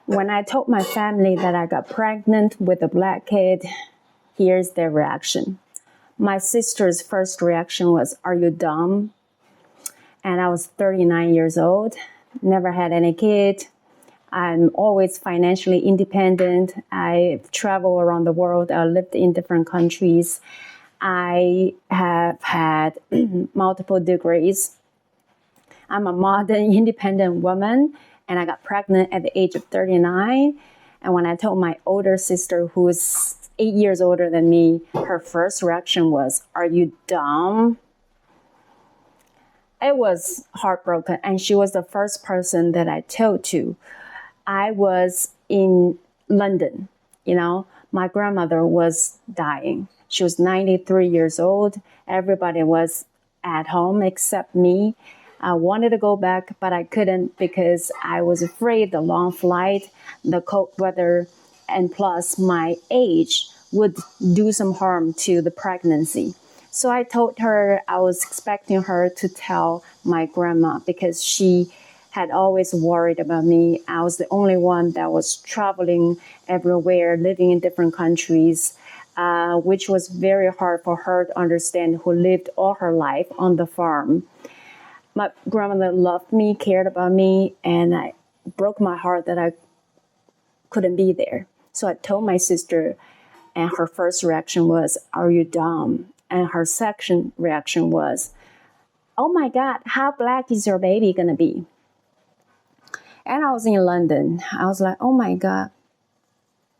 When I told my family that I got pregnant with a black kid, here's their reaction. My sister's first reaction was, "Are you dumb?" And I was 39 years old, never had any kid. I'm always financially independent. I travel around the world. I lived in different countries. I have had multiple degrees. I'm a modern, independent woman, and I got pregnant at the age of 39. And when I told my older sister, who is 8 years older than me, her first reaction was, "Are you dumb?" It was heartbroken, and she was the first person that I told to. I was in London, my grandmother was dying. She was 93 years old. Everybody was at home except me. I wanted to go back, but I couldn't because I was afraid the long flight, the cold weather, and plus my age would do some harm to the pregnancy. So I told her I was expecting her to tell my grandma because she had always worried about me. I was the only one that was traveling everywhere, living in different countries, which was very hard for her to understand, who lived all her life on the farm. My grandmother loved me, cared about me, and I broke my heart that I couldn't be there. So I told my sister, and her first reaction was, "Are you dumb?" And her second reaction was, "Oh my God, how black is your baby gonna be?" And I was in London. I was like, "Oh my God,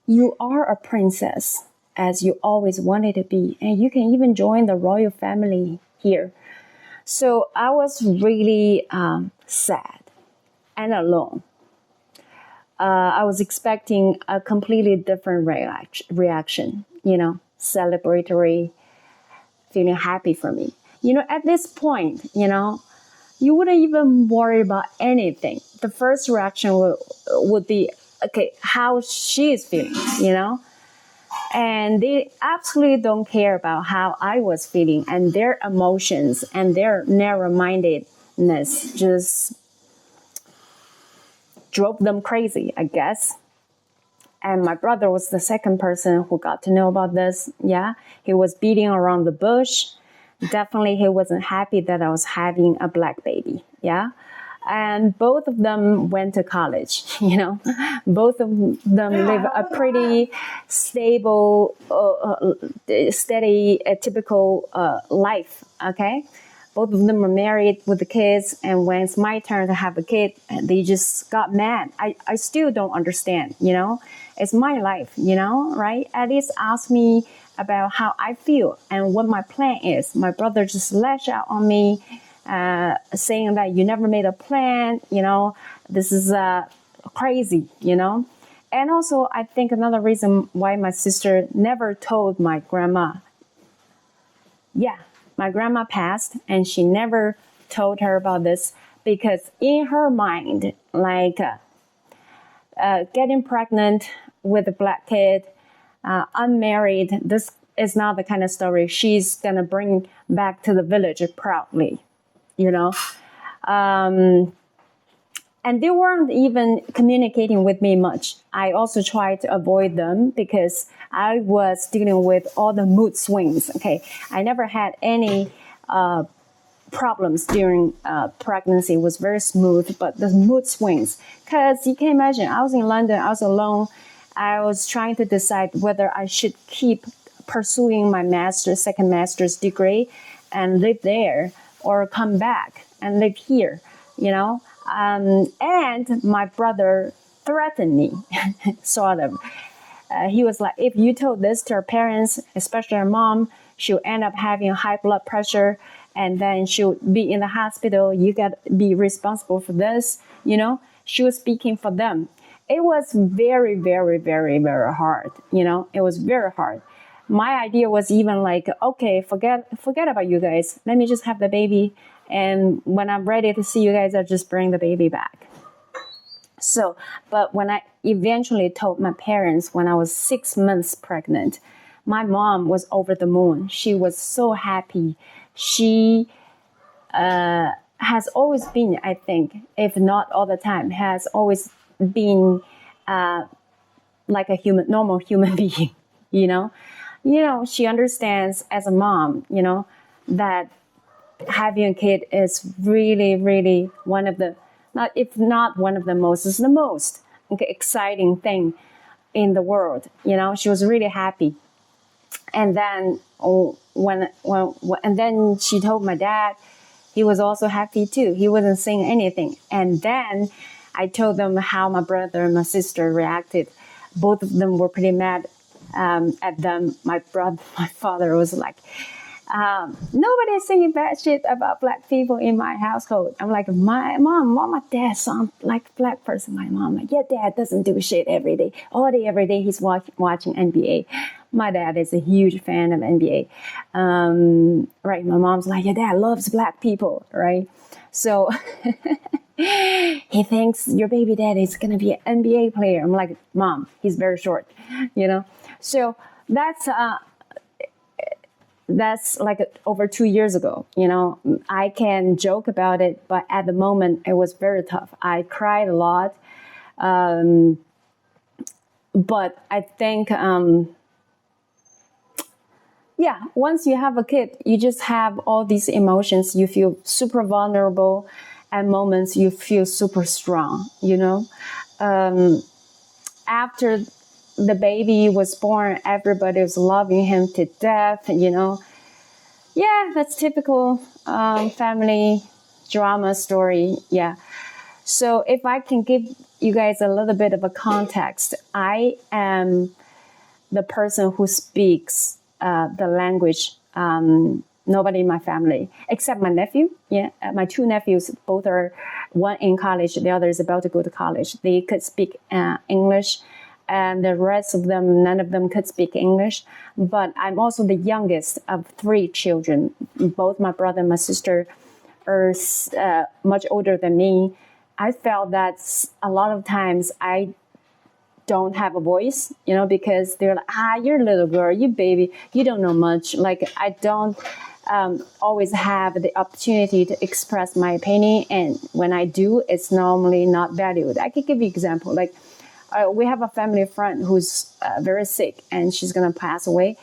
you are a princess, as you always wanted to be, and you can even join the royal family here." So I was really sad and alone. I was expecting a completely different reaction, celebratory, feeling happy for me. At this point, you wouldn't even worry about anything. The first reaction would be, okay, how she is feeling, And they absolutely don't care about how I was feeling, and their emotions and their narrow-mindedness just drove them crazy, I guess. And my brother was the second person who got to know about this. Yeah, he was beating around the bush. Definitely he wasn't happy that I was having a black baby. Yeah. And both of them went to college, Both of them live a pretty stable, steady, typical life, okay? Both of them were married with the kids, and when it's my turn to have a kid, they just got mad. I still don't understand, It's my life, right? At least ask me about how I feel and what my plan is. My brother just lashed out on me, saying that you never made a plan, this is crazy, And also, I think another reason why my sister never told my grandma. Yeah, my grandma passed, and she never told her about this because in her mind, getting pregnant with a black kid, unmarried, this is not the kind of story she's going to bring back to the village proudly. And they weren't even communicating with me much. I also tried to avoid them because I was dealing with all the mood swings. Okay, I never had any problems during pregnancy. It was very smooth, but the mood swings. Because you can imagine, I was in London, I was alone. I was trying to decide whether I should keep pursuing my second master's degree and live there, or come back and live here, and my brother threatened me, sort of. He was like, if you told this to her parents, especially her mom, she'll end up having high blood pressure, and then she'll be in the hospital. You got to be responsible for this, She was speaking for them. It was very, very, very, very hard, It was very hard. My idea was even like, okay, forget about you guys. Let me just have the baby. And when I'm ready to see you guys, I'll just bring the baby back. So, but when I eventually told my parents when I was 6 months pregnant, my mom was over the moon. She was so happy. She has always been, I think, if not all the time, has always been like a normal human being, you know. She understands as a mom, that having a kid is really, really one of the, not if not one of the most, is the most exciting thing in the world. She was really happy. And then and then she told my dad, he was also happy too. He wasn't saying anything. And then I told them how my brother and my sister reacted. Both of them were pretty mad at them. My father was like, nobody's saying bad shit about black people in my household. I'm like, my dad sounds like a black person. My mom, like, your dad doesn't do shit every day. All day, every day, he's watching NBA. My dad is a huge fan of NBA. Right. My mom's like, your dad loves black people. Right. So he thinks your baby dad is going to be an NBA player. I'm like, Mom, he's very short, So that's like over 2 years ago. I can joke about it, but at the moment it was very tough. I cried a lot. But I think, once you have a kid, you just have all these emotions. You feel super vulnerable. At moments, you feel super strong, After the baby was born, everybody was loving him to death, Yeah, that's typical family drama story, yeah. So if I can give you guys a little bit of a context, I am the person who speaks the language. Nobody in my family, except my nephew. Yeah, my two nephews, both are, one in college, the other is about to go to college. They could speak English, and the rest of them, none of them could speak English. But I'm also the youngest of 3 children. Both my brother and my sister are much older than me. I felt that a lot of times I don't have a voice, because they're like, you're a little girl, you baby, you don't know much. Like, I don't always have the opportunity to express my opinion. And when I do, it's normally not valued. I could give you an example. Like, we have a family friend who's very sick and she's going to pass away.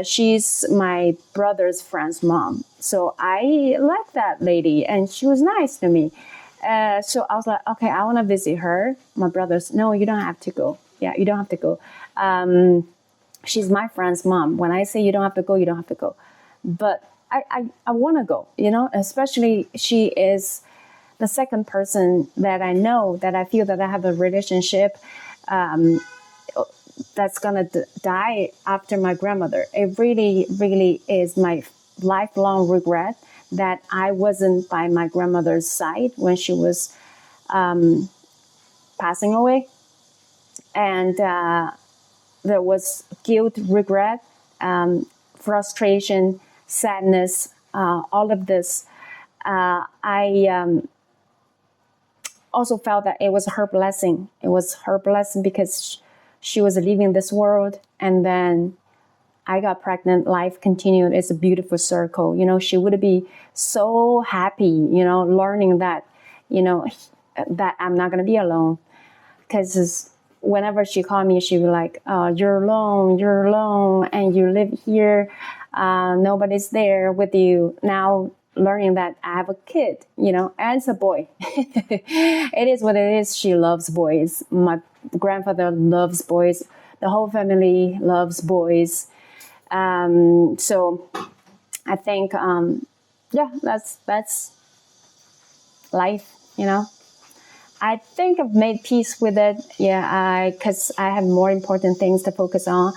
She's my brother's friend's mom. So I like that lady and she was nice to me. So I was like, okay, I want to visit her. My brother's, no, you don't have to go. Yeah, you don't have to go. She's my friend's mom. When I say you don't have to go, you don't have to go. But I want to go, especially she is the second person that I know that I feel that I have a relationship that's going to die after my grandmother. It really, really is my lifelong regret that I wasn't by my grandmother's side when she was passing away. And there was guilt, regret, frustration, sadness, all of this. I also felt that it was her blessing. It was her blessing because she was leaving this world, and then I got pregnant, life continued. It's a beautiful circle. She would be so happy, learning that, that I'm not going to be alone. Because whenever she called me, she'd be like, you're alone, and you live here. Nobody's there with you. Now, learning that I have a kid, and it's a boy. It is what it is. She loves boys. My grandfather loves boys. The whole family loves boys. So I think, that's life, I think I've made peace with it. Yeah, because I have more important things to focus on.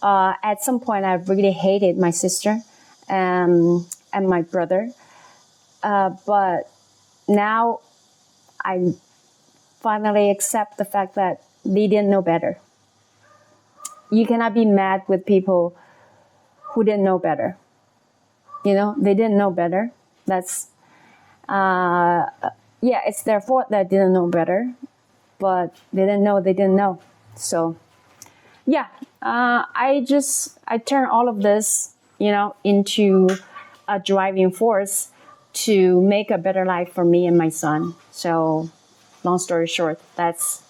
At some point, I really hated my sister and my brother. But now I finally accept the fact that they didn't know better. You cannot be mad with people who didn't know better. They didn't know better. That's, it's their fault that they didn't know better, but they didn't know. So, I turn all of this, into a driving force to make a better life for me and my son. So, long story short, that's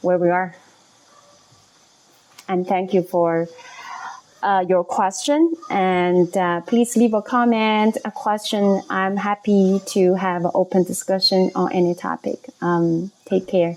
where we are. And thank you for your question. And please leave a comment, a question. I'm happy to have an open discussion on any topic. Take care.